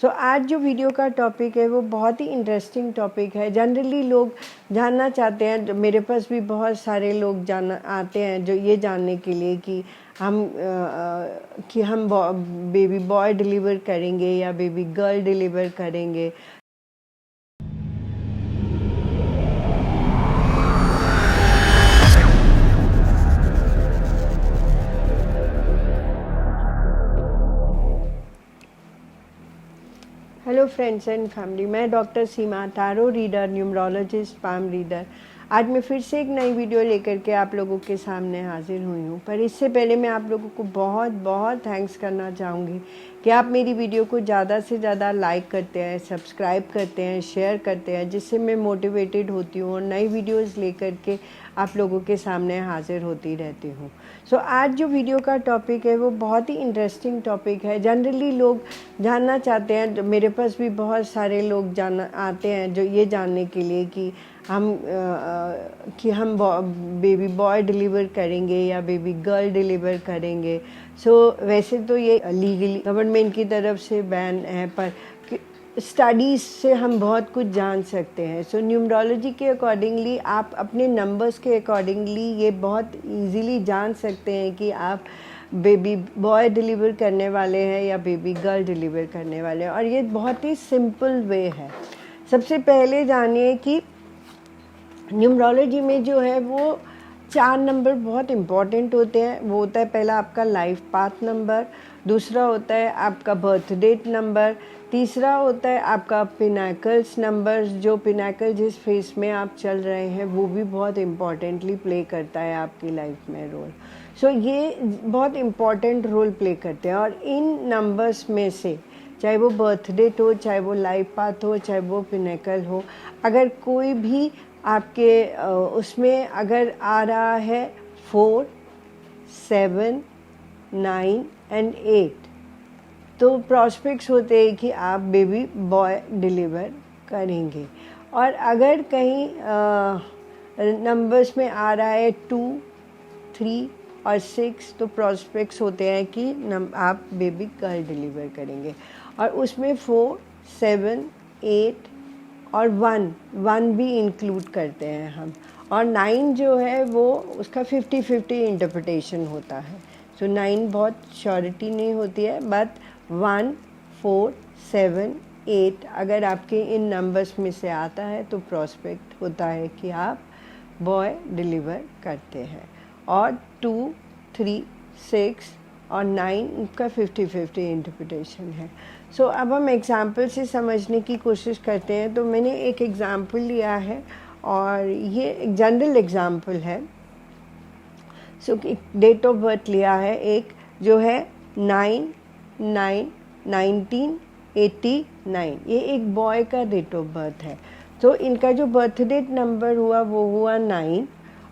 आज जो वीडियो का टॉपिक है वो बहुत ही इंटरेस्टिंग टॉपिक है। जनरली लोग जानना चाहते हैं, मेरे पास भी बहुत सारे लोग जानना आते हैं जो ये जानने के लिए कि हम बेबी बॉय डिलीवर करेंगे या बेबी गर्ल डिलीवर करेंगे। हेलो फ्रेंड्स एंड फैमिली, मैं doctor Seema, tarot reader, numerologist, palm reader. आज मैं फिर से एक नई वीडियो लेकर के आप लोगों के सामने हाजिर हुई हूँ। पर इससे पहले मैं आप लोगों को बहुत बहुत थैंक्स करना चाहूँगी कि आप मेरी वीडियो को ज़्यादा से ज़्यादा लाइक करते हैं, सब्सक्राइब करते हैं, शेयर करते हैं, जिससे मैं मोटिवेटेड होती हूँ और नई वीडियोज़ लेकर के आप लोगों के सामने हाजिर होती रहती हूँ। आज जो वीडियो का टॉपिक है वो बहुत ही इंटरेस्टिंग टॉपिक है। जनरली लोग जानना चाहते हैं, मेरे पास भी बहुत सारे लोग आते हैं जो ये जानने के लिए कि हम बेबी बॉय डिलीवर करेंगे या बेबी गर्ल डिलीवर करेंगे। वैसे तो ये लीगली गवर्नमेंट की तरफ से बैन है, पर स्टडीज़ से हम बहुत कुछ जान सकते हैं। न्यूमरोलॉजी के अकॉर्डिंगली आप अपने नंबर्स के अकॉर्डिंगली ये बहुत इजीली जान सकते हैं कि आप बेबी बॉय डिलीवर करने वाले हैं या बेबी गर्ल डिलीवर करने वाले हैं। और ये बहुत ही सिंपल वे है। सबसे पहले जानिए कि न्यूमरोलॉजी में जो है वो 4 नंबर बहुत इम्पॉर्टेंट होते हैं। वो होता है पहला आपका लाइफ पाथ नंबर, दूसरा होता है आपका बर्थ डेट नंबर, तीसरा होता है आपका पिनाकल्स नंबर, जो पिनाकल जिस फेस में आप चल रहे हैं वो भी बहुत इम्पॉर्टेंटली प्ले करता है आपकी लाइफ में रोल। ये बहुत इम्पॉर्टेंट रोल प्ले करते हैं। और इन नंबर्स में से चाहे वो बर्थ डेट हो, चाहे वो लाइफ पाथ हो, चाहे वो पिनाकल हो, अगर कोई भी आपके उसमें अगर आ रहा है 4, 7, 9 एंड 8, तो प्रॉस्पेक्ट्स होते हैं कि आप बेबी बॉय डिलीवर करेंगे। और अगर कहीं नंबर्स में आ रहा है 2, 3 और 6, तो प्रॉस्पेक्ट्स होते हैं कि आप बेबी गर्ल डिलीवर करेंगे। और उसमें 4, 7, 8 और 1 भी इंक्लूड करते हैं हम। और 9 जो है वो उसका 50-50 इंटरप्रिटेशन होता है। 9 बहुत श्योरिटी नहीं होती है, बट 1, 4, 7, 8 अगर आपके इन नंबर्स में से आता है तो प्रॉस्पेक्ट होता है कि आप बॉय डिलीवर करते हैं। और 2, 3, 6 और 9 का 50-50 इंटरप्रिटेशन है। अब हम एग्ज़ाम्पल से समझने की कोशिश करते हैं। तो मैंने एक एग्ज़ाम्पल लिया है और ये एक जनरल एग्ज़ाम्पल है। डेट ऑफ बर्थ लिया है एक, जो है 9/9/1989। ये एक बॉय का डेट ऑफ बर्थ है। तो इनका जो बर्थ डेट नंबर हुआ वो हुआ 9।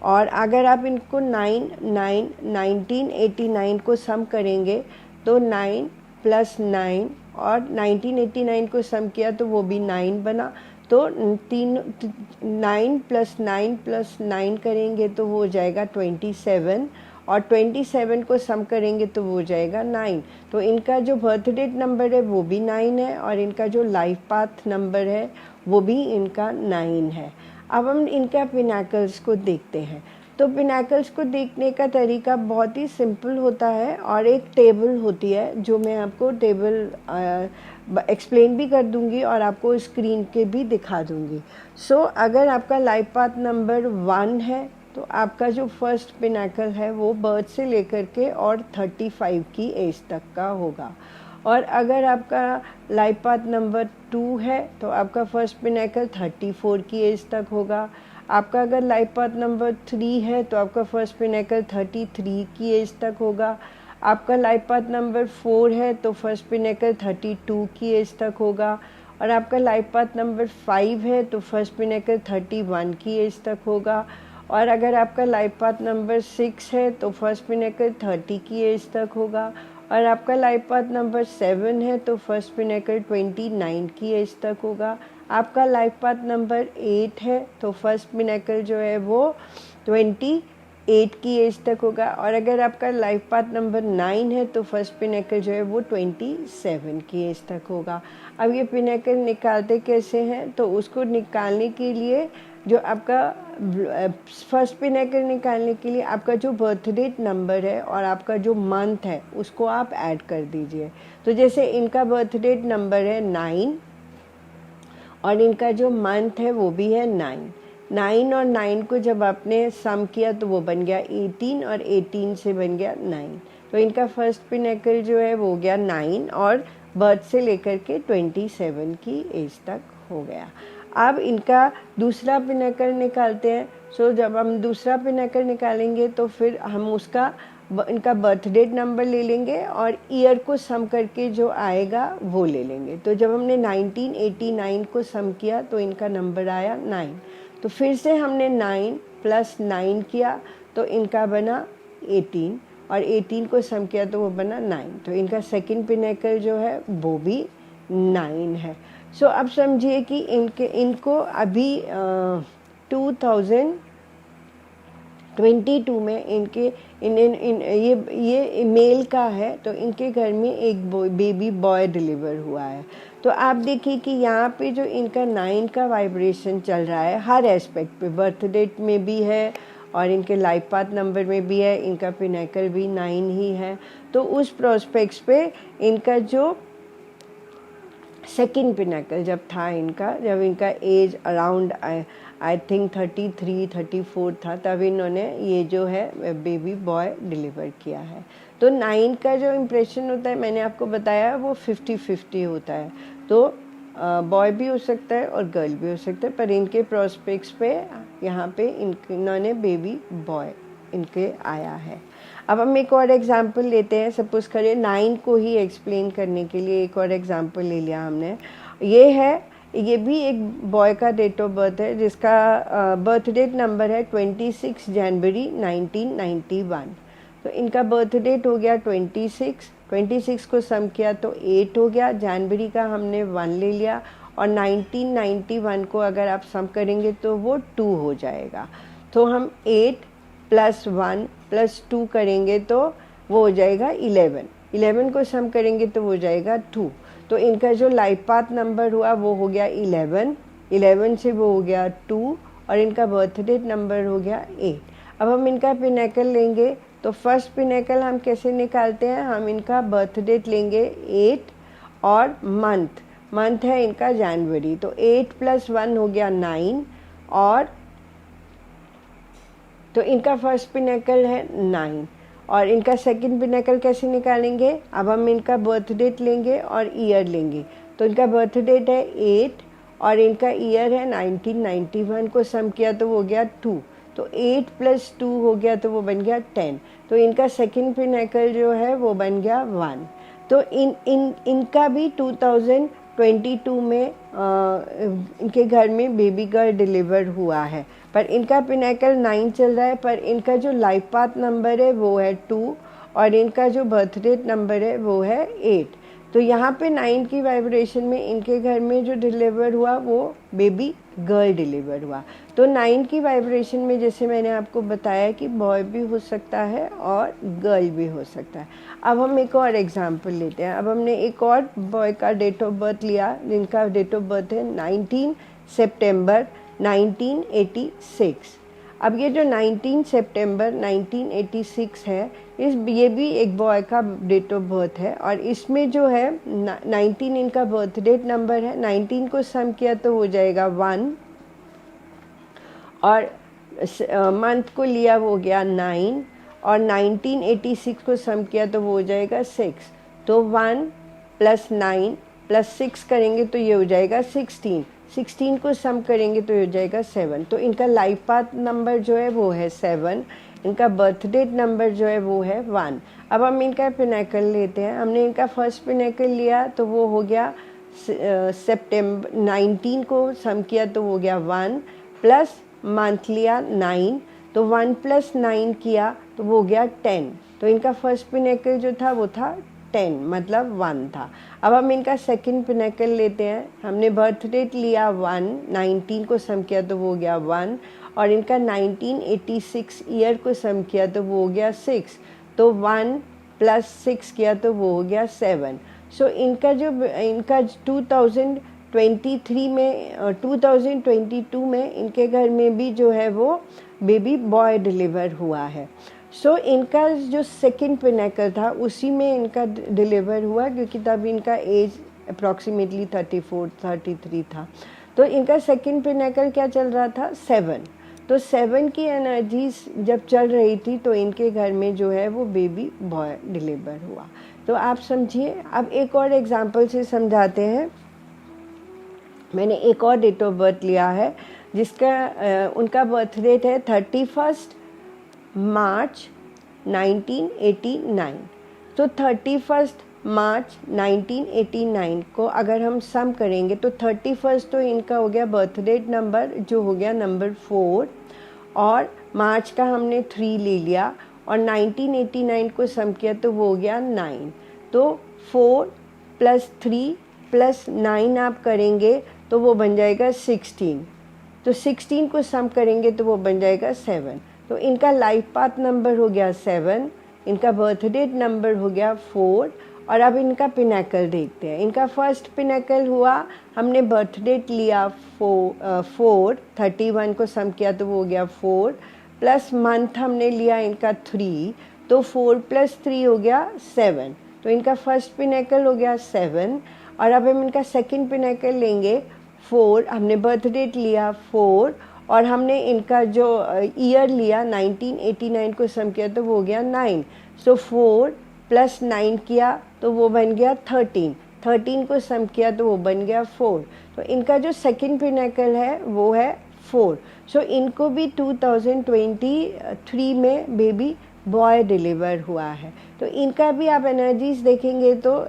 और अगर आप इनको 9/9/1989 को सम करेंगे तो 9 + 9 और 1989 को सम किया तो वो भी 9 बना। तो 9 + 9 + 9 करेंगे तो वो हो जाएगा 27। और 27 को सम करेंगे तो वो हो जाएगा 9। तो इनका जो बर्थ डेट नंबर है वो भी 9 है और इनका जो लाइफ पाथ नंबर है वो भी इनका 9 है। अब हम इनका पिनाकल्स को देखते हैं। तो पिनाकल्स को देखने का तरीका बहुत ही सिंपल होता है और एक टेबल होती है जो मैं आपको टेबल एक्सप्लेन भी कर दूंगी और आपको स्क्रीन के भी दिखा दूंगी। अगर आपका लाइफ पाथ नंबर 1 है तो आपका जो फर्स्ट पिनाकल है वो बर्थ से लेकर के और 35 की एज तक का होगा। और अगर आपका लाइफ पाथ नंबर 2 है तो आपका फर्स्ट पिनाकल 34 की एज तक होगा। आपका अगर लाइफ पाथ नंबर 3 है तो आपका फर्स्ट पिनाकल 33 की एज तक होगा। आपका लाइफ पाथ नंबर 4 है तो फर्स्ट पिनाकल 32 की एज तक होगा। और आपका लाइफ पाथ नंबर 5 है तो फर्स्ट पिनाकल 31 की एज तक होगा। और अगर आपका लाइफ पाथ नंबर 6 है तो फर्स्ट पिनाकल 30 की एज तक होगा। और आपका लाइफ पाथ नंबर 7 है तो फर्स्ट पिनाकल 29 की एज तक होगा। आपका लाइफ पाथ नंबर 8 है तो फर्स्ट पिनाकल जो है वो 28 8 की एज तक होगा। और अगर आपका लाइफ पाथ नंबर 9 है तो फर्स्ट पिनेकल जो है वो 27 की एज तक होगा। अब ये पिनेकल निकालते कैसे हैं, तो उसको निकालने के लिए जो आपका फर्स्ट पिनेकल निकालने के लिए आपका जो बर्थ डेट नंबर है और आपका जो मंथ है उसको आप ऐड कर दीजिए। तो जैसे इनका बर्थ डेट नंबर है 9 और इनका जो मंथ है वो भी है 9। 9 और 9 को जब आपने सम किया तो वो बन गया 18 और 18 से बन गया 9। तो इनका फर्स्ट पिनेकल जो है वो हो गया 9 और बर्थ से लेकर के 27 की एज तक हो गया। अब इनका दूसरा पिनेकल निकालते हैं। सो जब हम दूसरा पिनेकल निकालेंगे तो फिर हम उसका इनका बर्थ डेट नंबर ले लेंगे और ईयर को सम करके जो आएगा वो ले लेंगे। तो जब हमने 1989 को सम किया तो इनका नंबर आया 9। तो फिर से हमने 9 + 9 किया तो इनका बना 18 और 18 को सम किया तो वो बना 9। तो इनका सेकंड पिनेकल जो है वो भी 9 है। सो अब समझिए कि इनको अभी 2022 में इनके ये मेल का है तो इनके घर में एक बेबी बॉय डिलीवर हुआ है। तो आप देखिए कि यहाँ पे जो इनका 9 का वाइब्रेशन चल रहा है हर एस्पेक्ट पे, बर्थ डेट में भी है और इनके लाइफ पाथ नंबर में भी है, इनका पिनेकल भी 9 ही है। तो उस प्रोस्पेक्ट्स पे इनका जो सेकंड पिनेकल जब था इनका, जब इनका एज अराउंड आई थिंक 33-34 था, तब इन्होंने ये जो है बेबी बॉय डिलीवर किया है। तो 9 का जो इम्प्रेशन होता है मैंने आपको बताया वो 50-50 होता है। तो बॉय भी हो सकता है और गर्ल भी हो सकता है, पर इनके प्रोस्पेक्ट्स पे यहाँ पे इन्होंने बेबी बॉय इनके आया है। अब हम एक और एग्जांपल लेते हैं। सपोज करिए 9 को ही एक्सप्लेन करने के लिए एक और एग्जांपल ले लिया हमने। ये भी एक बॉय का डेट ऑफ बर्थ है जिसका बर्थ डेट नंबर है 26 जनवरी 1991। तो इनका बर्थ डेट हो गया 26 को सम किया तो 8 हो गया। जनवरी का हमने 1 ले लिया और 1991 को अगर आप सम करेंगे तो वो 2 हो जाएगा। तो हम 8 + 1 + 2 करेंगे तो वो हो जाएगा 11। 11 को सम करेंगे तो हो जाएगा 2। तो इनका जो लाइफ पाथ नंबर हुआ वो हो गया 11। 11 से वो हो गया 2 और इनका बर्थ डेट नंबर हो गया 8। अब हम इनका पिनेकल लेंगे। तो फर्स्ट पिनेकल हम कैसे निकालते हैं, हम इनका बर्थ डेट लेंगे 8 और मंथ है इनका जनवरी। तो 8 + 1 हो गया 9 और तो इनका फर्स्ट पिनेकल है 9 और इनका सेकंड पिनेकल कैसे निकालेंगे। अब हम इनका बर्थ डेट लेंगे और ईयर लेंगे। तो इनका बर्थ डेट है 8 और इनका ईयर है 1991 को सम किया तो वो हो गया 2। तो 8 + 2 हो गया तो वो बन गया 10। तो इनका सेकंड पिनेकल जो है वो बन गया 1। तो इनका भी 2022 में इनके घर में बेबी गर्ल डिलीवर हुआ है, पर इनका पिनेकल 9 चल रहा है, पर इनका जो लाइफ पाथ नंबर है वो है 2 और इनका जो बर्थ डेट नंबर है वो है 8। तो यहाँ पे 9 की वाइब्रेशन में इनके घर में जो डिलीवर हुआ वो बेबी गर्ल डिलीवर हुआ। तो 9 की वाइब्रेशन में जैसे मैंने आपको बताया कि बॉय भी हो सकता है और गर्ल भी हो सकता है। अब हम एक और एग्जांपल लेते हैं। अब हमने एक और बॉय का डेट ऑफ बर्थ लिया जिनका डेट ऑफ बर्थ है 19 सितंबर 1986। अब ये जो 19 सितंबर 1986 है ये भी एक बॉय का डेट ऑफ बर्थ है और इसमें जो है 19 इनका बर्थ डेट नंबर है। 19 को सम किया तो हो जाएगा 1 और मंथ को लिया वो हो गया 9 और 1986 को सम किया तो वो हो जाएगा 6। तो 1 + 9 + 6 करेंगे तो ये हो जाएगा 16। 16 को सम करेंगे तो हो जाएगा 7। तो इनका लाइफ पाथ नंबर जो है वो है 7। इनका बर्थ डेट नंबर जो है वो है 1। अब हम इनका पिनेकल लेते हैं। हमने इनका फर्स्ट पिनेकल लिया तो वो हो गया सितंबर 19 को सम किया तो हो गया 1 प्लस मंथ लिया 9 तो 1 + 9 किया तो वो हो गया 10। तो इनका फर्स्ट पिनेकल जो था वो था 10 मतलब 1 था। अब हम इनका सेकंड पिनेकल लेते हैं। हमने बर्थ डेट लिया 1, 19 को सम किया तो वो हो गया 1 और इनका 1986 ईयर को सम किया तो वो हो गया 6, तो 1 + 6 किया तो वो हो गया 7। सो इनका 2023 में 2022 में इनके घर में भी जो है वो बेबी बॉय डिलीवर हुआ है। सो इनका जो सेकंड पिनेकल था उसी में इनका डिलीवर हुआ, क्योंकि तब इनका एज अप्रॉक्सीमेटली 34-33 था। तो इनका सेकंड पिनेकल क्या चल रहा था, 7। तो 7 की एनर्जीज जब चल रही थी तो इनके घर में जो है वो बेबी बॉय डिलीवर हुआ। तो आप समझिए। अब एक और एग्जांपल से समझाते हैं। मैंने एक और डेट ऑफ बर्थ लिया है जिसका उनका बर्थ डेट है 31 मार्च 1989। तो 31 मार्च 1989 को अगर हम सम करेंगे तो 31 तो इनका हो गया बर्थ डेट नंबर, जो हो गया नंबर 4, और मार्च का हमने 3 ले लिया, और 1989 को सम किया तो वो हो गया 9। तो 4 + 3 + 9 आप करेंगे तो वो बन जाएगा 16। तो 16 को सम करेंगे तो वो बन जाएगा 7। तो इनका लाइफ पाथ नंबर हो गया 7, इनका बर्थ डेट नंबर हो गया 4। और अब इनका पिनेकल देखते हैं। इनका फर्स्ट पिनेकल हुआ, हमने बर्थ डेट लिया 4, 31 को सम किया तो वो हो गया 4, प्लस मंथ हमने लिया इनका 3, तो 4 + 3 हो गया 7। तो इनका फर्स्ट पिनेकल हो गया 7। और अब हम इनका सेकंड पिनेकल लेंगे 4, हमने बर्थ डेट लिया 4, और हमने इनका जो ईयर लिया 1989 को सम किया तो वो हो गया 9। सो 4 + 9 किया तो वो बन गया 13, 13 को सम किया तो वो बन गया 4। तो इनका जो सेकंड पिनेकल है वो है 4। सो इनको भी 2023 में बेबी बॉय डिलीवर हुआ है। तो इनका भी आप एनर्जीज देखेंगे तो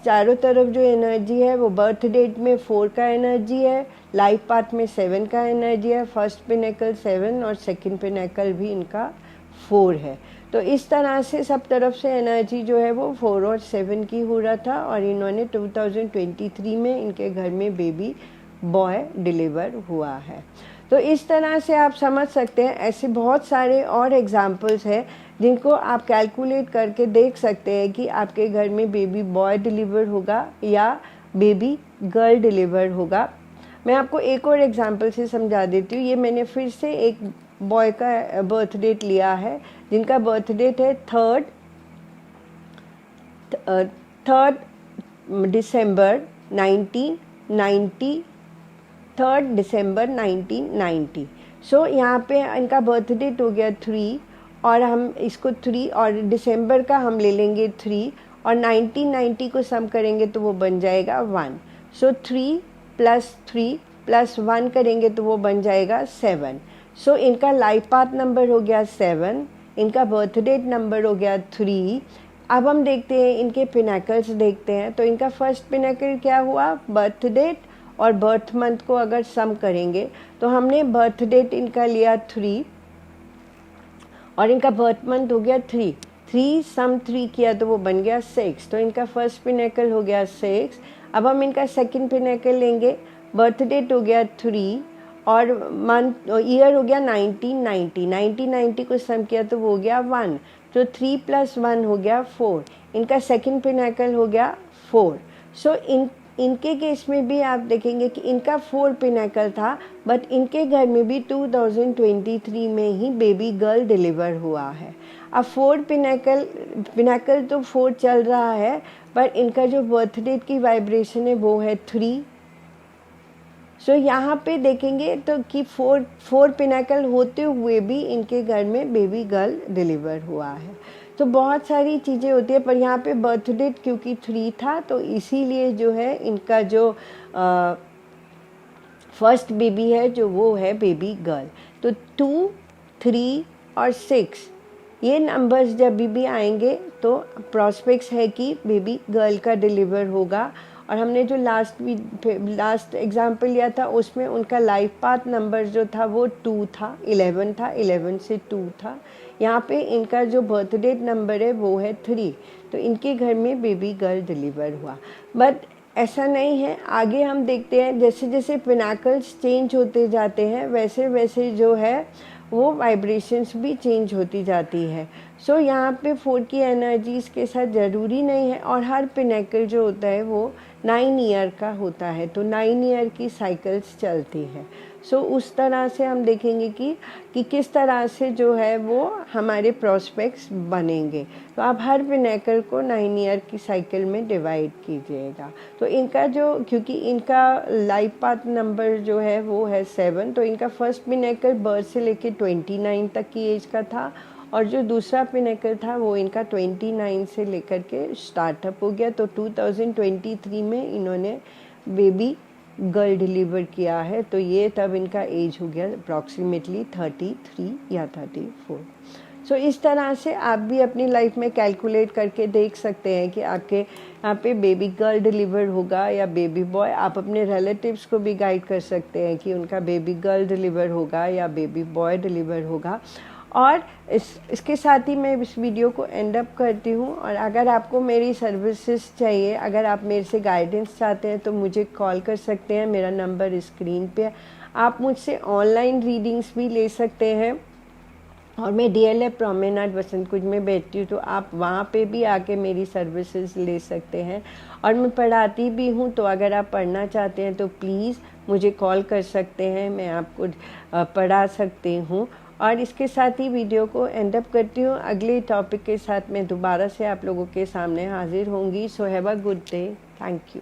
चारों तरफ जो एनर्जी है वो बर्थ डेट में 4 का एनर्जी है, लाइफ पाथ में 7 का एनर्जी है, फर्स्ट पिनेकल 7 और सेकंड पिनेकल भी इनका 4 है। तो इस तरह से सब तरफ से एनर्जी जो है वो 4 और 7 की हो रहा था, और इन्होंने 2023 में इनके घर में बेबी बॉय डिलीवर हुआ है। तो इस तरह से आप समझ सकते हैं। ऐसे बहुत सारे और एग्जाम्पल्स हैं जिनको आप कैलकुलेट करके देख सकते हैं कि आपके घर में बेबी बॉय डिलीवर होगा या बेबी गर्ल डिलीवर होगा। मैं आपको एक और एग्जाम्पल से समझा देती हूँ। ये मैंने फिर से एक बॉय का बर्थ डेट लिया है जिनका बर्थ डेट है 3 दिसंबर 1990, 3 दिसंबर 1990। सो यहाँ पे इनका बर्थ डेट हो गया 3, और हम इसको 3 और दिसंबर का हम ले लेंगे 3, और 1990 को सम करेंगे तो वो बन जाएगा 1। सो 3 + 3 + 1 करेंगे तो वो बन जाएगा 7। सो इनका लाइफ पाथ नंबर हो गया 7, इनका बर्थ डेट नंबर हो गया 3। अब हम देखते हैं इनके पिनेकल्स देखते हैं। तो इनका फर्स्ट पिनेकल क्या हुआ, बर्थ डेट और बर्थ मंथ को अगर सम करेंगे तो हमने बर्थ डेट इनका लिया 3 और इनका बर्थ मंथ हो गया 3, 3 सम 3 किया तो वो बन गया 6। तो इनका फर्स्ट पिनेकल हो गया 6। अब हम इनका सेकंड पिनेकल लेंगे, बर्थ डेट हो गया 3 और मंथ ईयर हो गया 1990, 1990 को सम किया तो वो हो गया 1, तो 3 + 1 हो गया 4। इनका सेकंड पिनेकल हो गया 4। सो इनके केस में भी आप देखेंगे कि इनका 4 पिनेकल था, बट इनके घर में भी 2023 में ही बेबी गर्ल डिलीवर हुआ है। अब 4 पिनेकल तो 4 चल रहा है, पर इनका जो बर्थ डेट की वाइब्रेशन है वो है 3। सो यहाँ पे देखेंगे तो कि 4 पिनेकल होते हुए भी इनके घर में बेबी गर्ल डिलीवर हुआ है। तो बहुत सारी चीज़ें होती है, पर यहाँ पे बर्थ डेट क्योंकि 3 था तो इसीलिए जो है इनका जो फर्स्ट बेबी है जो वो है बेबी गर्ल। तो 2, 3 और 6 ये नंबर्स जब भी आएंगे तो प्रॉस्पेक्ट्स है कि बेबी गर्ल का डिलीवर होगा। और हमने जो लास्ट एग्जाम्पल लिया था उसमें उनका लाइफ पाथ नंबर जो था वो 2 था, 11 था, 11 से 2 था। यहाँ पे इनका जो बर्थ डेट नंबर है वो है 3, तो इनके घर में बेबी गर्ल डिलीवर हुआ। बट ऐसा नहीं है, आगे हम देखते हैं जैसे जैसे पिनाकल्स चेंज होते जाते हैं वैसे वैसे जो है वो वाइब्रेशंस भी चेंज होती जाती है। सो यहाँ पे 4 की एनर्जीज़ के साथ ज़रूरी नहीं है, और हर पिनाकल जो होता है वो 9 ईयर का होता है, तो 9 ईयर की साइकिल्स चलती है। सो उस तरह से हम देखेंगे कि किस तरह से जो है वो हमारे प्रॉस्पेक्ट्स बनेंगे। तो आप हर पिनाकल को 9 ईयर की साइकिल में डिवाइड कीजिएगा। तो इनका जो, क्योंकि इनका लाइफ पाथ नंबर जो है वो है 7, तो इनका फर्स्ट पिनाकल बर्थ से लेके 29 तक की एज का था, और जो दूसरा पिनाकल था वो इनका 29 से लेकर के स्टार्टअप हो गया। तो 2023 में इन्होंने बेबी गर्ल डिलीवर किया है, तो ये तब इनका एज हो गया अप्रॉक्सीमेटली 33 या 34। सो इस तरह से आप भी अपनी लाइफ में कैलकुलेट करके देख सकते हैं कि आपके यहाँ पे बेबी गर्ल डिलीवर होगा या बेबी बॉय। आप अपने रिलेटिव्स को भी गाइड कर सकते हैं कि उनका बेबी गर्ल डिलीवर होगा या बेबी बॉय डिलीवर होगा। और इसके साथ ही मैं इस वीडियो को एंड अप करती हूँ। और अगर आपको मेरी सर्विसेज चाहिए, अगर आप मेरे से गाइडेंस चाहते हैं तो मुझे कॉल कर सकते हैं, मेरा नंबर स्क्रीन पे है। आप मुझसे ऑनलाइन रीडिंग्स भी ले सकते हैं, और मैं DLF प्रोमेनाड बसंत कुंज में बैठती हूँ, तो आप वहाँ पे भी आके मेरी सर्विसेज ले सकते हैं। और मैं पढ़ाती भी हूँ, तो अगर आप पढ़ना चाहते हैं तो प्लीज़ मुझे कॉल कर सकते हैं, मैं आपको पढ़ा सकती हूँ। और इसके साथ ही वीडियो को एंड अप करती हूँ। अगले टॉपिक के साथ मैं दोबारा से आप लोगों के सामने हाजिर होंगी। So have a good day. Thank you.